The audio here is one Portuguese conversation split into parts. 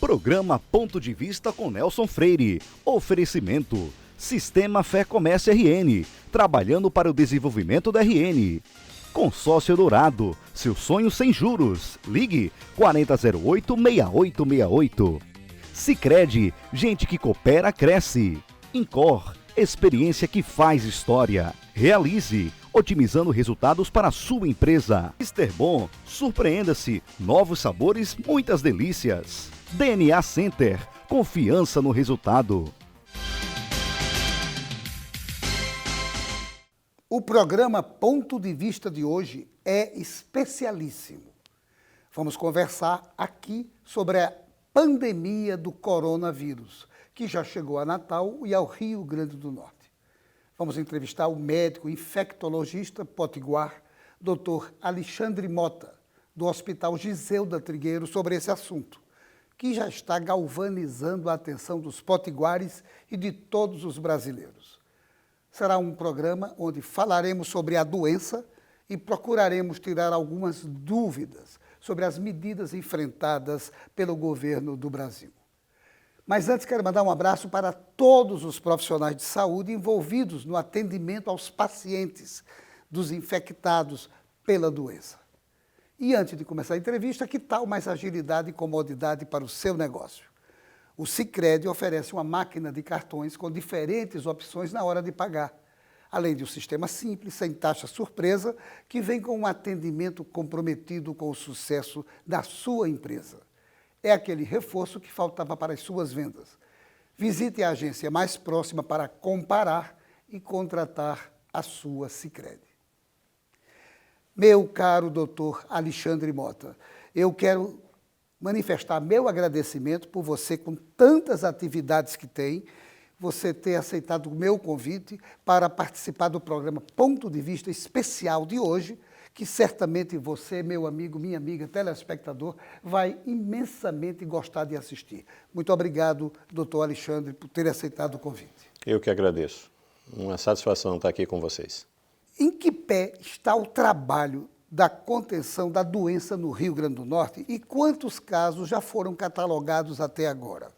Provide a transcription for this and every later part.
Programa Ponto de Vista com Nelson Freire. Oferecimento. Sistema Fé Comércio RN. Trabalhando para o desenvolvimento da RN. Consórcio Dourado. Seu sonho sem juros. Ligue 4008-6868. Sicredi. Gente que coopera, cresce. Incor. Experiência que faz história. Realize. Otimizando resultados para a sua empresa. Mr. Bom, surpreenda-se. Novos sabores, muitas delícias. DNA Center, confiança no resultado. O programa Ponto de Vista de hoje é especialíssimo. Vamos conversar aqui sobre a pandemia do coronavírus, que já chegou a Natal e ao Rio Grande do Norte. Vamos entrevistar o médico infectologista potiguar, Dr. Alexandre Mota, do Hospital Giselda Trigueiro, sobre esse assunto, que já está galvanizando a atenção dos potiguares e de todos os brasileiros. Será um programa onde falaremos sobre a doença e procuraremos tirar algumas dúvidas sobre as medidas enfrentadas pelo governo do Brasil. Mas antes quero mandar um abraço para todos os profissionais de saúde envolvidos no atendimento aos pacientes dos infectados pela doença. E antes de começar a entrevista, que tal mais agilidade e comodidade para o seu negócio? O Sicredi oferece uma máquina de cartões com diferentes opções na hora de pagar, além de um sistema simples, sem taxa surpresa, que vem com um atendimento comprometido com o sucesso da sua empresa. É aquele reforço que faltava para as suas vendas. Visite a agência mais próxima para comparar e contratar a sua Sicredi. Meu caro doutor Alexandre Mota, eu quero manifestar meu agradecimento por você, com tantas atividades que tem, você ter aceitado o meu convite para participar do programa Ponto de Vista especial de hoje, que certamente você, meu amigo, minha amiga, telespectador, vai imensamente gostar de assistir. Muito obrigado, doutor Alexandre, por ter aceitado o convite. Eu que agradeço. Uma satisfação estar aqui com vocês. Em que pé está o trabalho da contenção da doença no Rio Grande do Norte e quantos casos já foram catalogados até agora?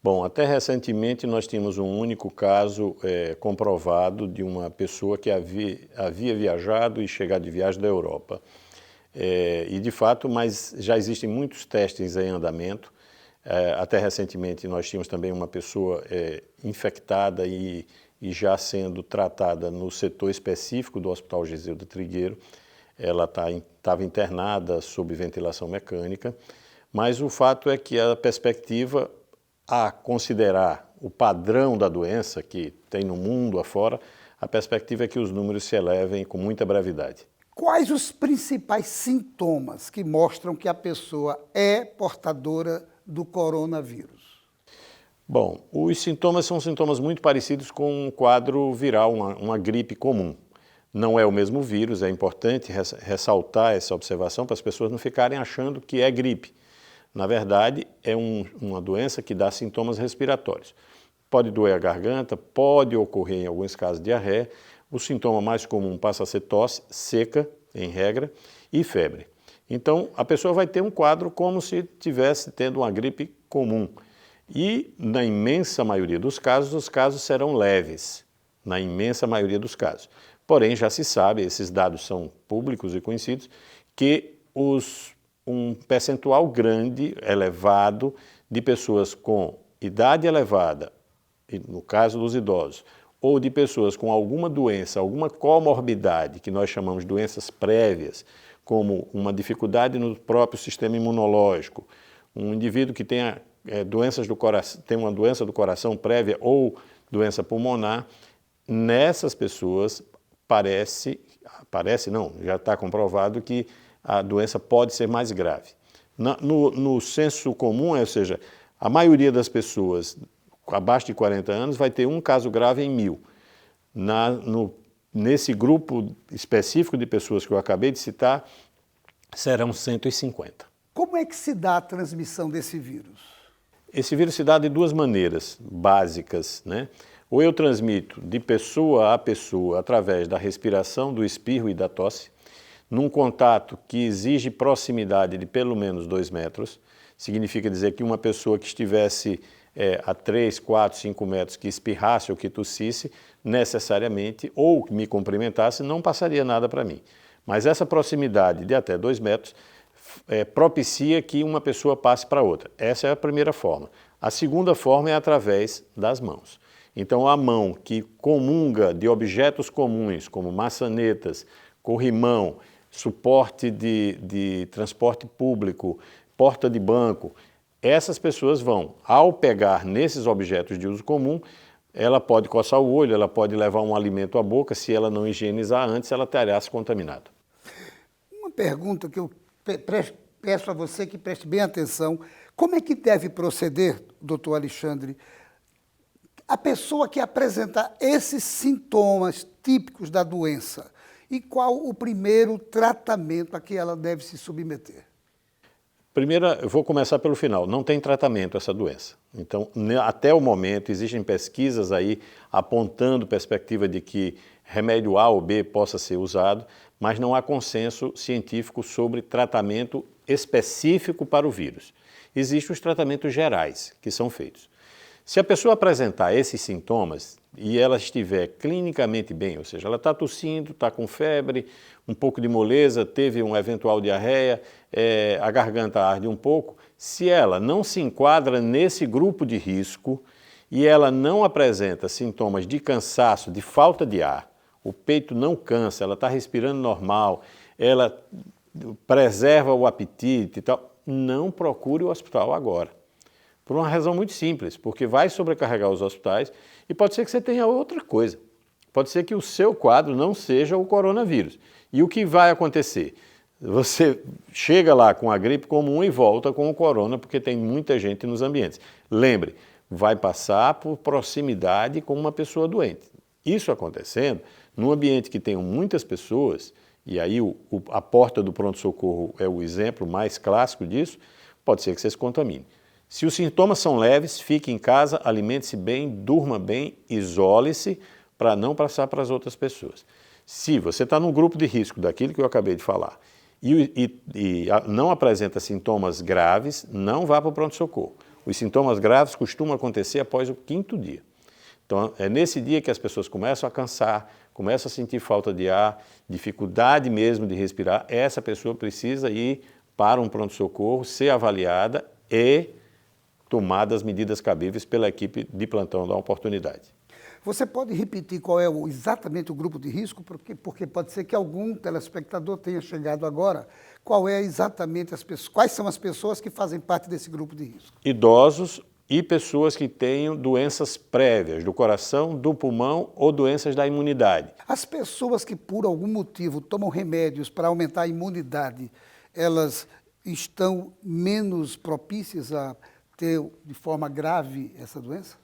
Bom, até recentemente nós tínhamos um único caso comprovado de uma pessoa que havia viajado e chegado de viagem da Europa. E de fato, mas já existem muitos testes em andamento. Até recentemente nós tínhamos também uma pessoa infectada e já sendo tratada no setor específico do Hospital Giselda Trigueiro. Ela estava internada sob ventilação mecânica, mas o fato é que a perspectiva, a considerar o padrão da doença que tem no mundo afora, a perspectiva é que os números se elevem com muita brevidade. Quais os principais sintomas que mostram que a pessoa é portadora do coronavírus? Bom, os sintomas são sintomas muito parecidos com um quadro viral, uma gripe comum. Não é o mesmo vírus, é importante ressaltar essa observação para as pessoas não ficarem achando que é gripe. Na verdade, é uma doença que dá sintomas respiratórios. Pode doer a garganta, pode ocorrer em alguns casos diarreia. O sintoma mais comum passa a ser tosse seca, em regra, e febre. Então, a pessoa vai ter um quadro como se estivesse tendo uma gripe comum. E, na imensa maioria dos casos, os casos serão leves. Na imensa maioria dos casos. Porém, já se sabe, esses dados são públicos e conhecidos, que um percentual grande, elevado, de pessoas com idade elevada, no caso dos idosos, ou de pessoas com alguma doença, alguma comorbidade, que nós chamamos de doenças prévias, como uma dificuldade no próprio sistema imunológico, um indivíduo que tenha doenças do coração, tem uma doença do coração prévia ou doença pulmonar, nessas pessoas já está comprovado que a doença pode ser mais grave. No senso comum, ou seja, a maioria das pessoas abaixo de 40 anos vai ter um caso grave em 1000. Nesse grupo específico de pessoas que eu acabei de citar, serão 150. Como é que se dá a transmissão desse vírus? Esse vírus se dá de duas maneiras básicas, né? Ou eu transmito de pessoa a pessoa através da respiração, do espirro e da tosse, num contato que exige proximidade de pelo menos 2 metros. significa dizer que uma pessoa que estivesse a 3, 4, 5 metros, que espirrasse ou que tossisse, necessariamente, ou me cumprimentasse, não passaria nada para mim. Mas essa proximidade de até 2 metros propicia que uma pessoa passe para outra. Essa é a primeira forma. A segunda forma é através das mãos. Então, a mão que comunga de objetos comuns, como maçanetas, corrimão, suporte de transporte público, porta de banco, essas pessoas vão, ao pegar nesses objetos de uso comum, ela pode coçar o olho, ela pode levar um alimento à boca, se ela não higienizar antes, ela terá se contaminado. Uma pergunta que eu peço a você que preste bem atenção. Como é que deve proceder, doutor Alexandre, a pessoa que apresentar esses sintomas típicos da doença? E qual o primeiro tratamento a que ela deve se submeter? Primeiro, eu vou começar pelo final. Não tem tratamento essa doença. Então, até o momento, existem pesquisas aí apontando perspectiva de que remédio A ou B possa ser usado, mas não há consenso científico sobre tratamento específico para o vírus. Existem os tratamentos gerais que são feitos. Se a pessoa apresentar esses sintomas e ela estiver clinicamente bem, ou seja, ela está tossindo, está com febre, um pouco de moleza, teve uma eventual diarreia, a garganta arde um pouco, se ela não se enquadra nesse grupo de risco e ela não apresenta sintomas de cansaço, de falta de ar, o peito não cansa, ela está respirando normal, ela preserva o apetite e tal, não procure o hospital agora. Por uma razão muito simples, porque vai sobrecarregar os hospitais e pode ser que você tenha outra coisa. Pode ser que o seu quadro não seja o coronavírus. E o que vai acontecer? Você chega lá com a gripe comum e volta com o corona, porque tem muita gente nos ambientes. Lembre, vai passar por proximidade com uma pessoa doente. Isso acontecendo, num ambiente que tenham muitas pessoas, e aí a porta do pronto-socorro é o exemplo mais clássico disso, pode ser que você se contamine. Se os sintomas são leves, fique em casa, alimente-se bem, durma bem, isole-se para não passar para as outras pessoas. Se você está num grupo de risco daquilo que eu acabei de falar e não apresenta sintomas graves, não vá para o pronto-socorro. Os sintomas graves costumam acontecer após o 5º dia. Então, é nesse dia que as pessoas começam a cansar, começam a sentir falta de ar, dificuldade mesmo de respirar. Essa pessoa precisa ir para um pronto-socorro, ser avaliada e tomar as medidas cabíveis pela equipe de plantão da oportunidade. Você pode repetir qual é exatamente o grupo de risco? Porque pode ser que algum telespectador tenha chegado agora. Qual é exatamente quais são as pessoas que fazem parte desse grupo de risco? Idosos e pessoas que tenham doenças prévias do coração, do pulmão ou doenças da imunidade. As pessoas que por algum motivo tomam remédios para aumentar a imunidade, elas estão menos propícias a ter de forma grave essa doença?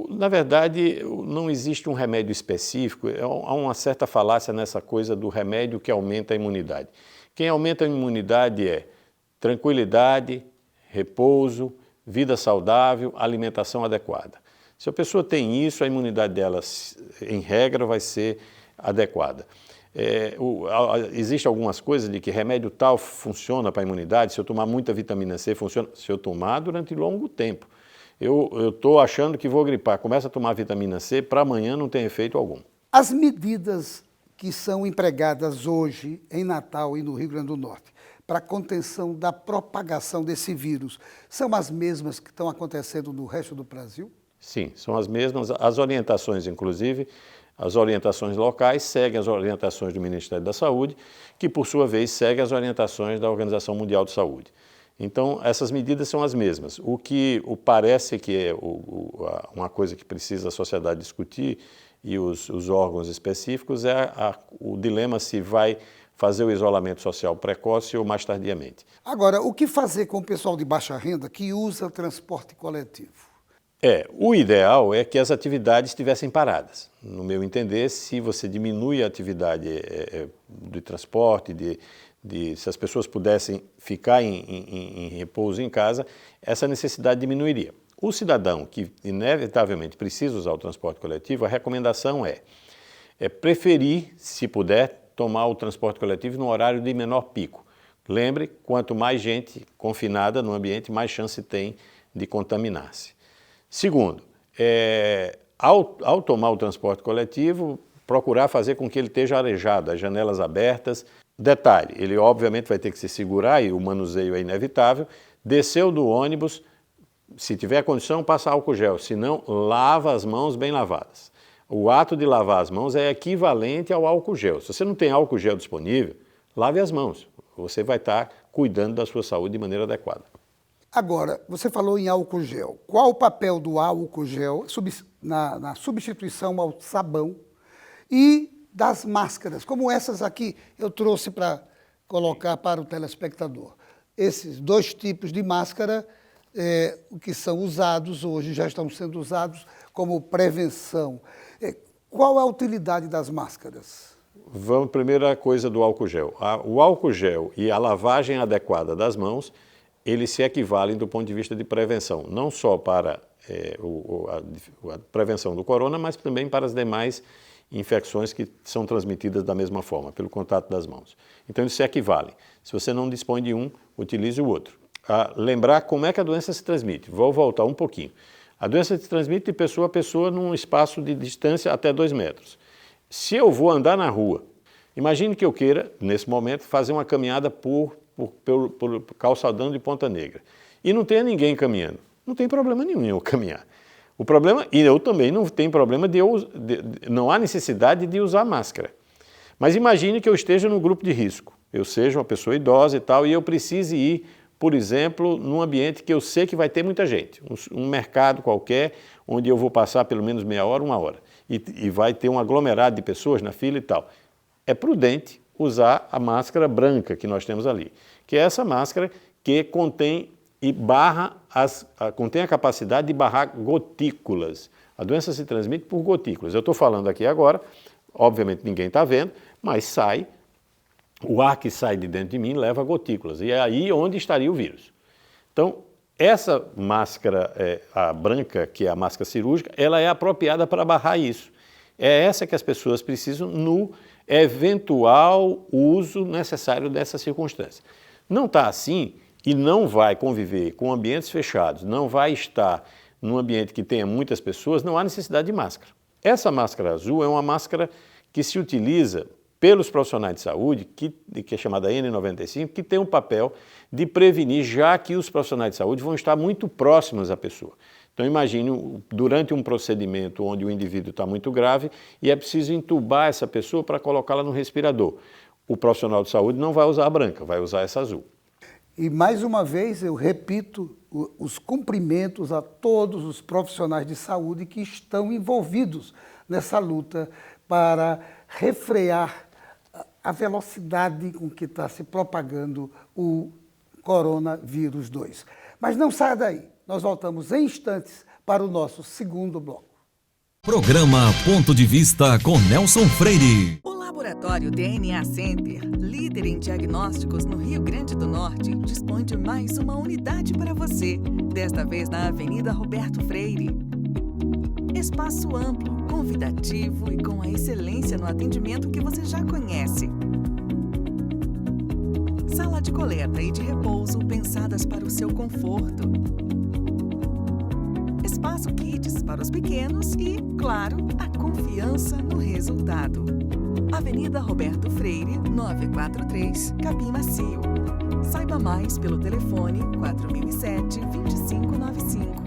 Na verdade, não existe um remédio específico, há uma certa falácia nessa coisa do remédio que aumenta a imunidade. Quem aumenta a imunidade é tranquilidade, repouso, vida saudável, alimentação adequada. Se a pessoa tem isso, a imunidade dela, em regra, vai ser adequada. Existem algumas coisas de que remédio tal funciona para a imunidade, se eu tomar muita vitamina C, funciona. Se eu tomar durante longo tempo. Eu estou achando que vou gripar, começa a tomar vitamina C, para amanhã não tem efeito algum. As medidas que são empregadas hoje em Natal e no Rio Grande do Norte para a contenção da propagação desse vírus são as mesmas que estão acontecendo no resto do Brasil? Sim, são as mesmas. As orientações, inclusive, as orientações locais seguem as orientações do Ministério da Saúde, que, por sua vez, segue as orientações da Organização Mundial de Saúde. Então, essas medidas são as mesmas. O que parece que é uma coisa que precisa a sociedade discutir e os órgãos específicos é o dilema se vai fazer o isolamento social precoce ou mais tardiamente. Agora, o que fazer com o pessoal de baixa renda que usa transporte coletivo? O ideal é que as atividades estivessem paradas. No meu entender, se você diminui a atividade de transporte, se as pessoas pudessem ficar em repouso em casa, essa necessidade diminuiria. O cidadão que inevitavelmente precisa usar o transporte coletivo, a recomendação é preferir, se puder, tomar o transporte coletivo no horário de menor pico, Lembre, quanto mais gente confinada no ambiente, mais chance tem de contaminar-se. Segundo, ao tomar o transporte coletivo, procurar fazer com que ele esteja arejado, as janelas abertas. Detalhe, ele obviamente vai ter que se segurar e o manuseio é inevitável. Desceu do ônibus, se tiver condição, passa álcool gel, se não, lava as mãos bem lavadas. O ato de lavar as mãos é equivalente ao álcool gel. Se você não tem álcool gel disponível, lave as mãos. Você vai estar cuidando da sua saúde de maneira adequada. Agora, você falou em álcool gel. Qual o papel do álcool gel na substituição ao sabão e das máscaras, como essas aqui eu trouxe para colocar para o telespectador? Esses dois tipos de máscara que são usados hoje, já estão sendo usados como prevenção. Qual a utilidade das máscaras? Vamos, primeira coisa do álcool gel. O álcool gel e a lavagem adequada das mãos, eles se equivalem do ponto de vista de prevenção, não só para a prevenção do corona, mas também para as demais infecções que são transmitidas da mesma forma, pelo contato das mãos. Então eles se equivalem. Se você não dispõe de um, utilize o outro. Lembrar como é que a doença se transmite. Vou voltar um pouquinho. A doença se transmite de pessoa a pessoa num espaço de distância até 2 metros. Se eu vou andar na rua, imagine que eu queira, nesse momento, fazer uma caminhada por calçadão de Ponta Negra e não tenha ninguém caminhando. Não tem problema nenhum em eu caminhar. O problema, e eu também não tenho problema não há necessidade de usar máscara. Mas imagine que eu esteja no grupo de risco. Eu seja uma pessoa idosa e tal, e eu precise ir, por exemplo, num ambiente que eu sei que vai ter muita gente, um mercado qualquer, onde eu vou passar pelo menos meia hora, 1 hora, e vai ter um aglomerado de pessoas na fila e tal. É prudente usar a máscara branca que nós temos ali, que é essa máscara que contém contém a capacidade de barrar gotículas. A doença se transmite por gotículas. Eu estou falando aqui agora, obviamente ninguém está vendo, mas o ar que sai de dentro de mim leva gotículas, e é aí onde estaria o vírus. Então, essa máscara, a branca, que é a máscara cirúrgica, ela é apropriada para barrar isso. É essa que as pessoas precisam no eventual uso necessário dessa circunstância. Não está assim e não vai conviver com ambientes fechados, não vai estar num ambiente que tenha muitas pessoas, não há necessidade de máscara. Essa máscara azul é uma máscara que se utiliza pelos profissionais de saúde, que é chamada N95, que tem um papel de prevenir, já que os profissionais de saúde vão estar muito próximos à pessoa. Então imagine, durante um procedimento onde o indivíduo está muito grave e é preciso entubar essa pessoa para colocá-la no respirador. O profissional de saúde não vai usar a branca, vai usar essa azul. E mais uma vez eu repito os cumprimentos a todos os profissionais de saúde que estão envolvidos nessa luta para refrear a velocidade com que está se propagando o coronavírus 2. Mas não saia daí, nós voltamos em instantes para o nosso segundo bloco. Programa Ponto de Vista com Nelson Freire. O Laboratório DNA Center, líder em diagnósticos no Rio Grande do Norte, dispõe de mais uma unidade para você, desta vez na Avenida Roberto Freire. Espaço amplo, convidativo e com a excelência no atendimento que você já conhece. Sala de coleta e de repouso pensadas para o seu conforto. Espaço Kids para os pequenos e, claro, a confiança no resultado. Avenida Roberto Freire, 943, Capim Macio. Saiba mais pelo telefone 4007-2595.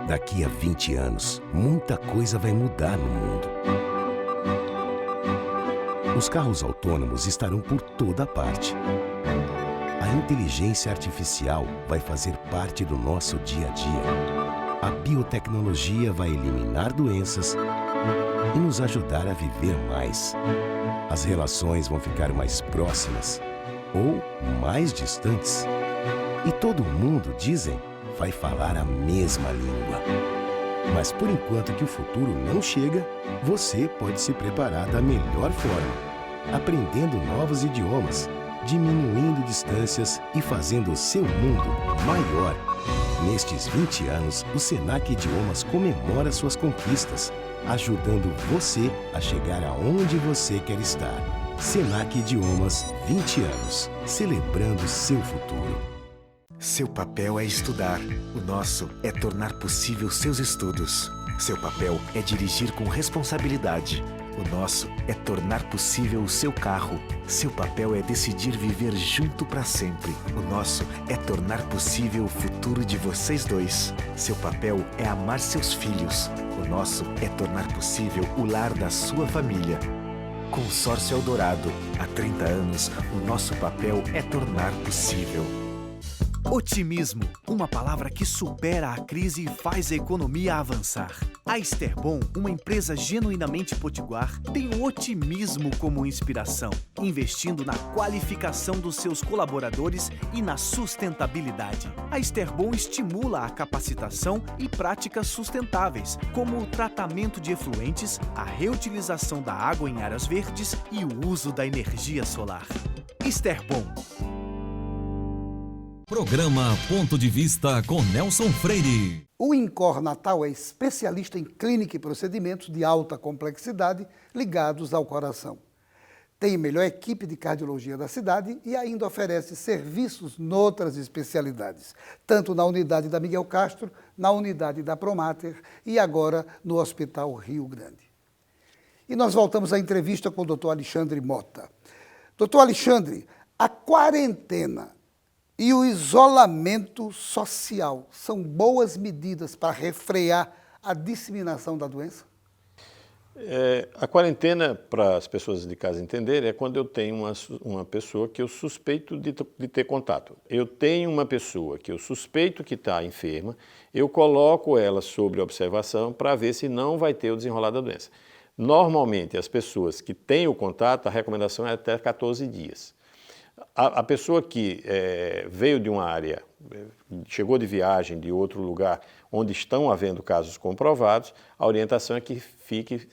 Daqui a 20 anos, muita coisa vai mudar no mundo. Os carros autônomos estarão por toda parte. A inteligência artificial vai fazer parte do nosso dia a dia. A biotecnologia vai eliminar doenças e nos ajudar a viver mais. As relações vão ficar mais próximas ou mais distantes. E todo mundo, dizem, vai falar a mesma língua. Mas por enquanto que o futuro não chega, você pode se preparar da melhor forma, aprendendo novos idiomas, diminuindo distâncias e fazendo o seu mundo maior Nestes 20 anos, o Senac Idiomas comemora suas conquistas, ajudando você a chegar aonde você quer estar. Senac Idiomas, 20 anos, celebrando seu futuro. Seu papel é estudar, o nosso é tornar possível seus estudos. Seu papel é dirigir com responsabilidade, o nosso é tornar possível o seu carro. Seu papel é decidir viver junto para sempre. O nosso é tornar possível o futuro de vocês dois. Seu papel é amar seus filhos. O nosso é tornar possível o lar da sua família. Consórcio Eldorado. Há 30 anos, o nosso papel é tornar possível. Otimismo, uma palavra que supera a crise e faz a economia avançar. A Esterbom, uma empresa genuinamente potiguar, tem o otimismo como inspiração, investindo na qualificação dos seus colaboradores e na sustentabilidade. A Esterbom estimula a capacitação e práticas sustentáveis, como o tratamento de efluentes, a reutilização da água em áreas verdes e o uso da energia solar. Esterbom. Programa Ponto de Vista com Nelson Freire. O INCOR Natal é especialista em clínica e procedimentos de alta complexidade ligados ao coração. Tem a melhor equipe de cardiologia da cidade e ainda oferece serviços noutras especialidades, tanto na unidade da Miguel Castro, na unidade da Promater e agora no Hospital Rio Grande. E nós voltamos à entrevista com o Dr. Alexandre Mota. Dr. Alexandre, a quarentena e o isolamento social são boas medidas para refrear a disseminação da doença? A quarentena, para as pessoas de casa entenderem, é quando eu tenho uma pessoa que eu suspeito de ter contato. Eu tenho uma pessoa que eu suspeito que está enferma, eu coloco ela sob observação para ver se não vai ter o desenrolar da doença. Normalmente, as pessoas que têm o contato, a recomendação é até 14 dias. A pessoa que veio de uma área, chegou de viagem de outro lugar, onde estão havendo casos comprovados, a orientação é que fique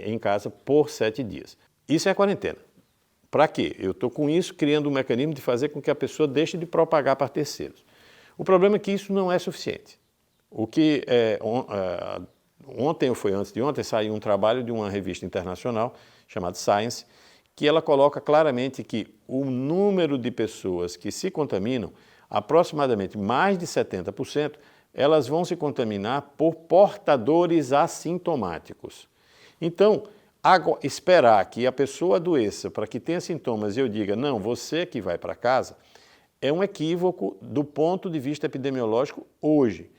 em casa por 7 dias. Isso é a quarentena. Para quê? Eu estou com isso criando um mecanismo de fazer com que a pessoa deixe de propagar para terceiros. O problema é que isso não é suficiente. Ontem ou foi antes de ontem, saiu um trabalho de uma revista internacional chamada Science, que ela coloca claramente que o número de pessoas que se contaminam, aproximadamente mais de 70%, elas vão se contaminar por portadores assintomáticos. Então, esperar que a pessoa adoeça para que tenha sintomas e eu diga, não, você que vai para casa, é um equívoco do ponto de vista epidemiológico hoje.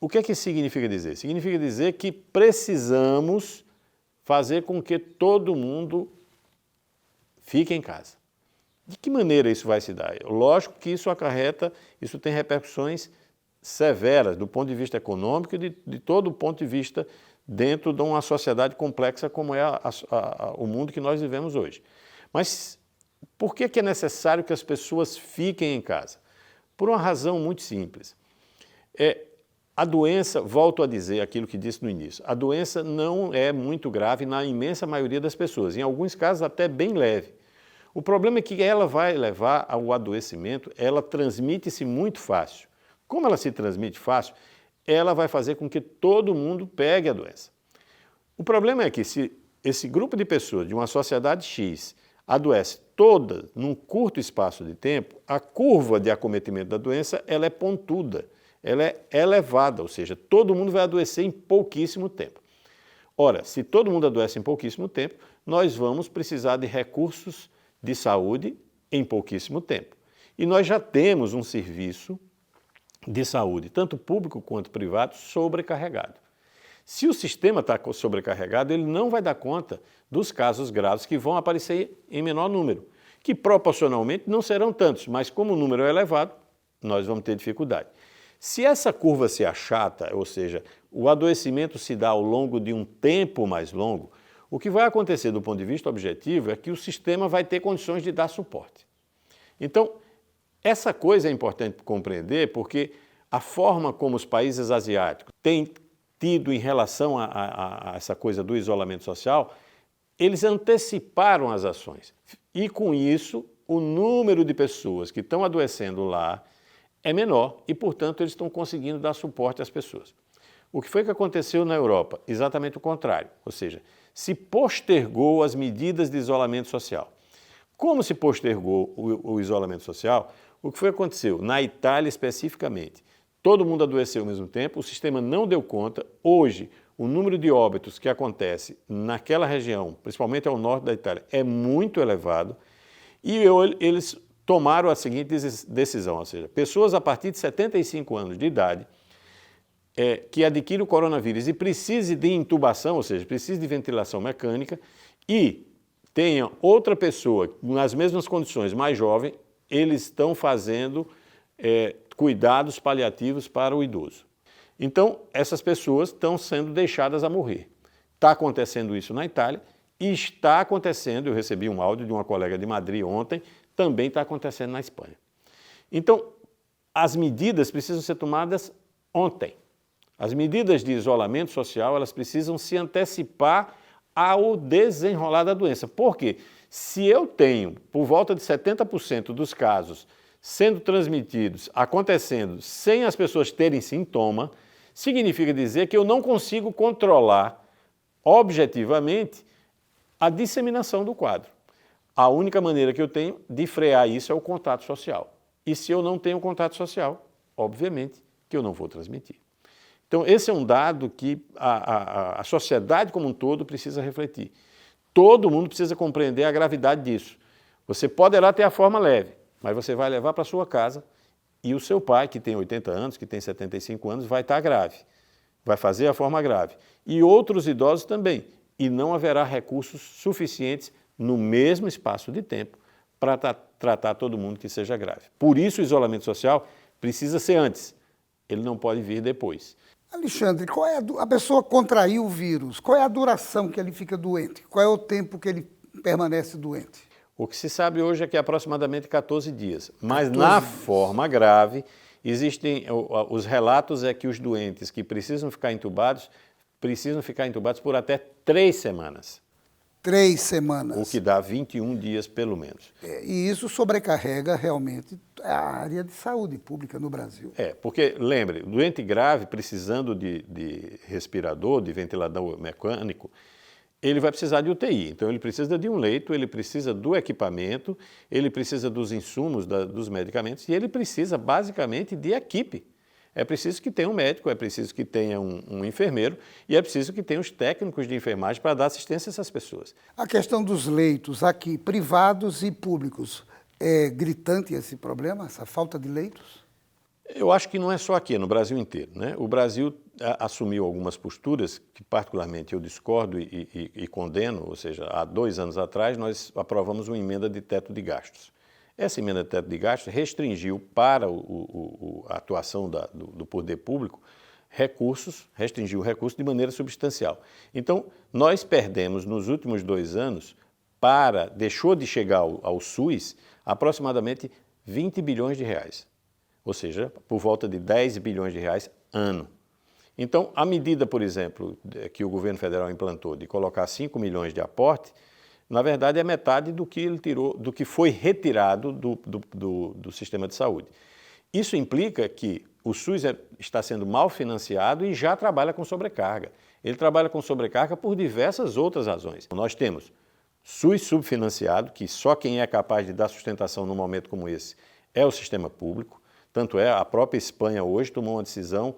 O que é que significa dizer? Significa dizer que precisamos fazer com que todo mundo fique em casa. De que maneira isso vai se dar? Lógico que isso tem repercussões severas do ponto de vista econômico e de todo o ponto de vista dentro de uma sociedade complexa como é o mundo que nós vivemos hoje. Mas por que é necessário que as pessoas fiquem em casa? Por uma razão muito simples. A doença, volto a dizer aquilo que disse no início, a doença não é muito grave na imensa maioria das pessoas, em alguns casos até bem leve. O problema é que ela vai levar ao adoecimento, ela transmite-se muito fácil. Como ela se transmite fácil, ela vai fazer com que todo mundo pegue a doença. O problema é que se esse grupo de pessoas de uma sociedade X adoece toda num curto espaço de tempo, a curva de acometimento da doença ela é pontuda, ela é elevada, ou seja, todo mundo vai adoecer em pouquíssimo tempo. Ora, se todo mundo adoece em pouquíssimo tempo, nós vamos precisar de recursos de saúde em pouquíssimo tempo. E nós já temos um serviço de saúde, tanto público quanto privado, sobrecarregado. Se o sistema está sobrecarregado, ele não vai dar conta dos casos graves que vão aparecer em menor número, que proporcionalmente não serão tantos, mas como o número é elevado, nós vamos ter dificuldade. Se essa curva se achata, ou seja, o adoecimento se dá ao longo de um tempo mais longo, o que vai acontecer do ponto de vista objetivo é que o sistema vai ter condições de dar suporte. Então, essa coisa é importante compreender porque a forma como os países asiáticos têm tido em relação a essa coisa do isolamento social, eles anteciparam as ações. E com isso, o número de pessoas que estão adoecendo lá é menor e, portanto, eles estão conseguindo dar suporte às pessoas. O que foi que aconteceu na Europa? Exatamente o contrário, ou seja, se postergou as medidas de isolamento social. Como se postergou o isolamento social, o que foi que aconteceu? Na Itália especificamente, todo mundo adoeceu ao mesmo tempo, o sistema não deu conta. Hoje, o número de óbitos que acontece naquela região, principalmente ao norte da Itália, é muito elevado e eles tomaram a seguinte decisão, ou seja, pessoas a partir de 75 anos de idade que adquirem o coronavírus e precisem de intubação, ou seja, precisem de ventilação mecânica e tenha outra pessoa nas mesmas condições, mais jovem, eles estão fazendo cuidados paliativos para o idoso. Então, essas pessoas estão sendo deixadas a morrer. Está acontecendo isso na Itália e está acontecendo, eu recebi um áudio de uma colega de Madrid ontem, também está acontecendo na Espanha. Então, as medidas precisam ser tomadas ontem. As medidas de isolamento social, elas precisam se antecipar ao desenrolar da doença. Por quê? Se eu tenho, por volta de 70% dos casos sendo transmitidos, acontecendo sem as pessoas terem sintoma, significa dizer que eu não consigo controlar objetivamente a disseminação do quadro. A única maneira que eu tenho de frear isso é o contato social. E se eu não tenho contato social, obviamente que eu não vou transmitir. Então, esse é um dado que a sociedade como um todo precisa refletir. Todo mundo precisa compreender a gravidade disso. Você poderá ter a forma leve, mas você vai levar para a sua casa e o seu pai, que tem 80 anos, que tem 75 anos, vai estar grave, vai fazer a forma grave. E outros idosos também. E não haverá recursos suficientes no mesmo espaço de tempo para tratar todo mundo que seja grave. Por isso o isolamento social precisa ser antes, ele não pode vir depois. Alexandre, qual é a pessoa contraiu o vírus, qual é a duração que ele fica doente? Qual é o tempo que ele permanece doente? O que se sabe hoje é que é aproximadamente 14 dias, mas na forma grave, existem os relatos é que os doentes que precisam ficar intubados por até 3 semanas. 3 semanas. O que dá 21 dias pelo menos. E isso sobrecarrega realmente a área de saúde pública no Brasil. Porque, lembre, doente grave precisando de respirador, de ventilador mecânico, ele vai precisar de UTI. Então ele precisa de um leito, ele precisa do equipamento, ele precisa dos insumos, dos medicamentos e ele precisa basicamente de equipe. É preciso que tenha um médico, é preciso que tenha um enfermeiro e é preciso que tenha os técnicos de enfermagem para dar assistência a essas pessoas. A questão dos leitos aqui, privados e públicos, é gritante esse problema, essa falta de leitos? Eu acho que não é só aqui, é no Brasil inteiro, né? O Brasil assumiu algumas posturas que particularmente eu discordo e condeno, ou seja, há 2 anos atrás nós aprovamos uma emenda de teto de gastos. Essa emenda de teto de gastos restringiu para a atuação do poder público restringiu recursos de maneira substancial. Então, nós perdemos nos últimos 2 anos, deixou de chegar ao SUS, aproximadamente 20 bilhões de reais, ou seja, por volta de 10 bilhões de reais ano. Então, a medida, por exemplo, que o governo federal implantou de colocar 5 milhões de aporte, na verdade, é metade do que ele tirou, do que foi retirado do sistema de saúde. Isso implica que o SUS está sendo mal financiado e já trabalha com sobrecarga. Ele trabalha com sobrecarga por diversas outras razões. Nós temos SUS subfinanciado, que só quem é capaz de dar sustentação num momento como esse é o sistema público. Tanto é, a própria Espanha hoje tomou uma decisão,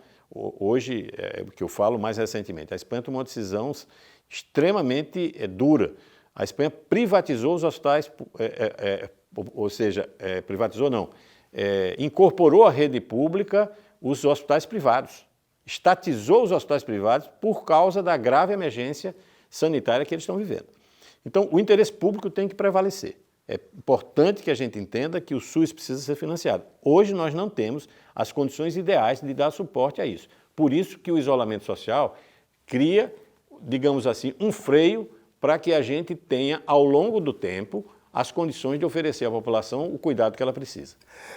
que eu falo mais recentemente, a Espanha tomou uma decisão extremamente dura. A Espanha privatizou os hospitais, incorporou à rede pública os hospitais privados, estatizou os hospitais privados por causa da grave emergência sanitária que eles estão vivendo. Então, o interesse público tem que prevalecer. É importante que a gente entenda que o SUS precisa ser financiado. Hoje nós não temos as condições ideais de dar suporte a isso. Por isso que o isolamento social cria, digamos assim, um freio para que a gente tenha, ao longo do tempo, as condições de oferecer à população o cuidado que ela precisa.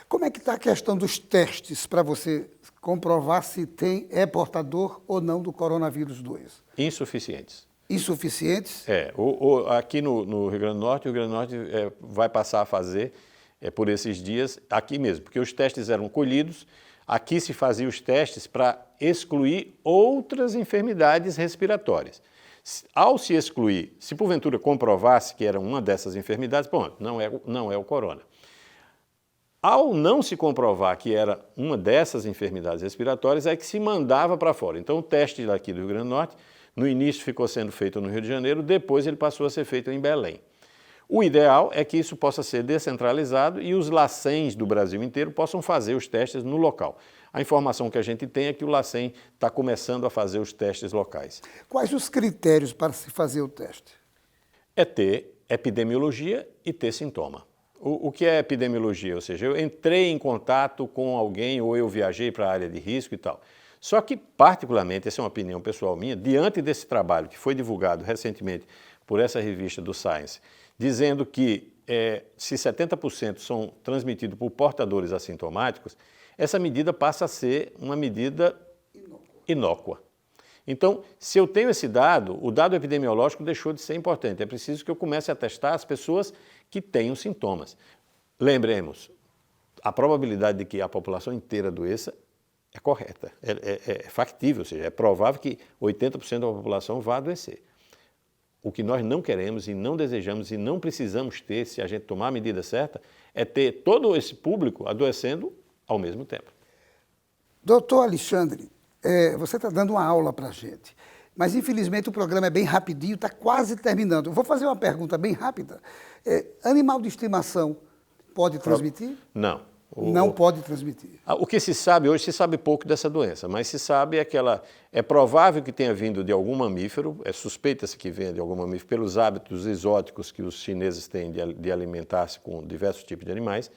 Como é que está a questão dos testes para você comprovar se é portador ou não do coronavírus 2? Insuficientes. Insuficientes? Aqui no Rio Grande do Norte, vai passar a fazer por esses dias aqui mesmo, porque os testes eram colhidos, aqui se faziam os testes para excluir outras enfermidades respiratórias. Ao se excluir, se porventura comprovasse que era uma dessas enfermidades, bom, não é o corona. Ao não se comprovar que era uma dessas enfermidades respiratórias, é que se mandava para fora. Então o teste daqui do Rio Grande do Norte, no início ficou sendo feito no Rio de Janeiro, depois ele passou a ser feito em Belém. O ideal é que isso possa ser descentralizado e os LACENs do Brasil inteiro possam fazer os testes no local. A informação que a gente tem é que o LACEN está começando a fazer os testes locais. Quais os critérios para se fazer o teste? É ter epidemiologia e ter sintoma. O que é epidemiologia? Ou seja, eu entrei em contato com alguém ou eu viajei para a área de risco e tal. Só que, particularmente, essa é uma opinião pessoal minha, diante desse trabalho que foi divulgado recentemente por essa revista do Science, dizendo que se 70% são transmitidos por portadores assintomáticos, essa medida passa a ser uma medida inócua. Então, se eu tenho esse dado, o dado epidemiológico deixou de ser importante. É preciso que eu comece a testar as pessoas que têm os sintomas. Lembremos, a probabilidade de que a população inteira adoeça é correta, é factível, ou seja, é provável que 80% da população vá adoecer. O que nós não queremos e não desejamos e não precisamos ter, se a gente tomar a medida certa, é ter todo esse público adoecendo ao mesmo tempo. Doutor Alexandre, você está dando uma aula para a gente, mas infelizmente o programa é bem rapidinho, está quase terminando. Eu vou fazer uma pergunta bem rápida. Animal de estimação pode transmitir? Não. Não pode transmitir. O que se sabe hoje, se sabe pouco dessa doença, mas se sabe é provável que tenha vindo de algum mamífero, suspeita-se que venha de algum mamífero, pelos hábitos exóticos que os chineses têm de alimentar-se com diversos tipos de animais.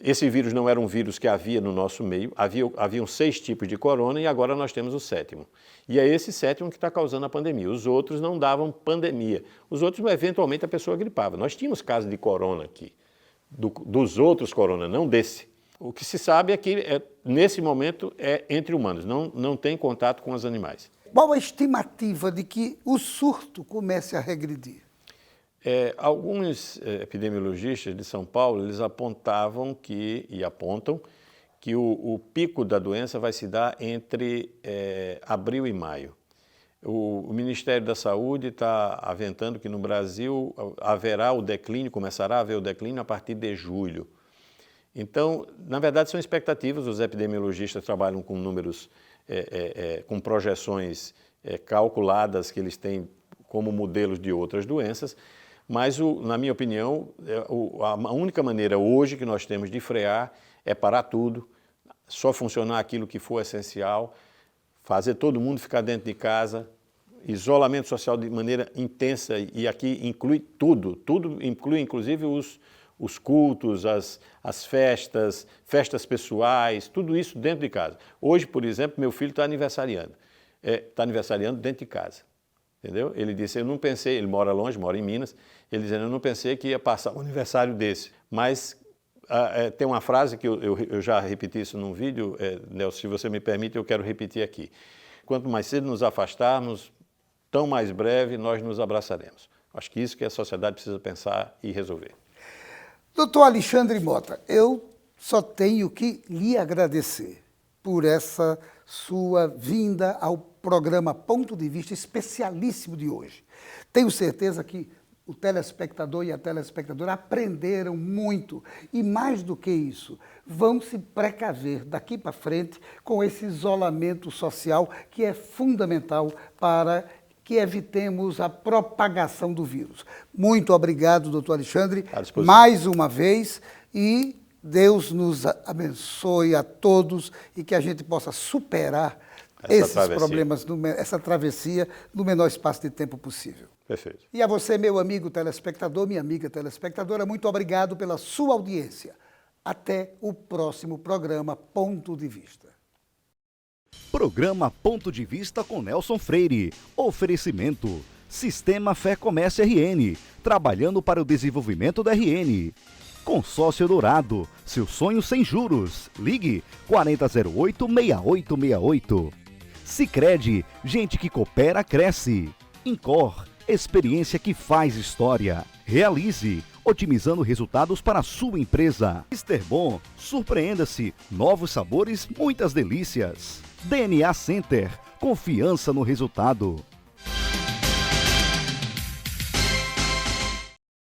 Esse vírus não era um vírus que havia no nosso meio, haviam 6 tipos de corona e agora nós temos o 7º. E é esse 7º que está causando a pandemia. Os outros não davam pandemia. Os outros, eventualmente, a pessoa gripava. Nós tínhamos casos de corona aqui. Dos outros corona, não desse. O que se sabe é que, nesse momento, é entre humanos, não tem contato com os animais. Qual a estimativa de que o surto comece a regredir? Alguns epidemiologistas de São Paulo, eles apontavam e apontam que o pico da doença vai se dar entre abril e maio. O Ministério da Saúde está aventando que no Brasil haverá o declínio, começará a haver o declínio a partir de julho. Então, na verdade, são expectativas, os epidemiologistas trabalham com números, com projeções calculadas que eles têm como modelos de outras doenças, mas, na minha opinião, a única maneira hoje que nós temos de frear é parar tudo, só funcionar aquilo que for essencial, fazer todo mundo ficar dentro de casa, isolamento social de maneira intensa, e aqui inclui tudo inclui inclusive os cultos, as festas pessoais, tudo isso dentro de casa. Hoje, por exemplo, meu filho está aniversariando dentro de casa, entendeu? Ele disse, eu não pensei, ele mora longe, mora em Minas, ele dizendo, eu não pensei que ia passar um aniversário desse, mas tem uma frase que eu já repeti isso num vídeo, Nelson, se você me permite, eu quero repetir aqui. Quanto mais cedo nos afastarmos, tão mais breve nós nos abraçaremos. Acho que isso que a sociedade precisa pensar e resolver. Doutor Alexandre Mota, eu só tenho que lhe agradecer por essa sua vinda ao programa Ponto de Vista especialíssimo de hoje. Tenho certeza que o telespectador e a telespectadora aprenderam muito e, mais do que isso, vão se precaver daqui para frente com esse isolamento social que é fundamental para que evitemos a propagação do vírus. Muito obrigado, doutor Alexandre, mais uma vez, e Deus nos abençoe a todos e que a gente possa superar esses problemas, essa travessia, no menor espaço de tempo possível. Perfeito. E a você, meu amigo telespectador, minha amiga telespectadora, muito obrigado pela sua audiência. Até o próximo programa Ponto de Vista. Programa Ponto de Vista com Nelson Freire. Oferecimento: Sistema Fé Comércio RN, trabalhando para o desenvolvimento da RN. Consórcio Dourado, seu sonho sem juros. Ligue 4008-6868. Sicredi, gente que coopera, cresce. Incor, experiência que faz história. Realize, otimizando resultados para a sua empresa. Mr. Bom, surpreenda-se, novos sabores, muitas delícias. DNA Center, confiança no resultado.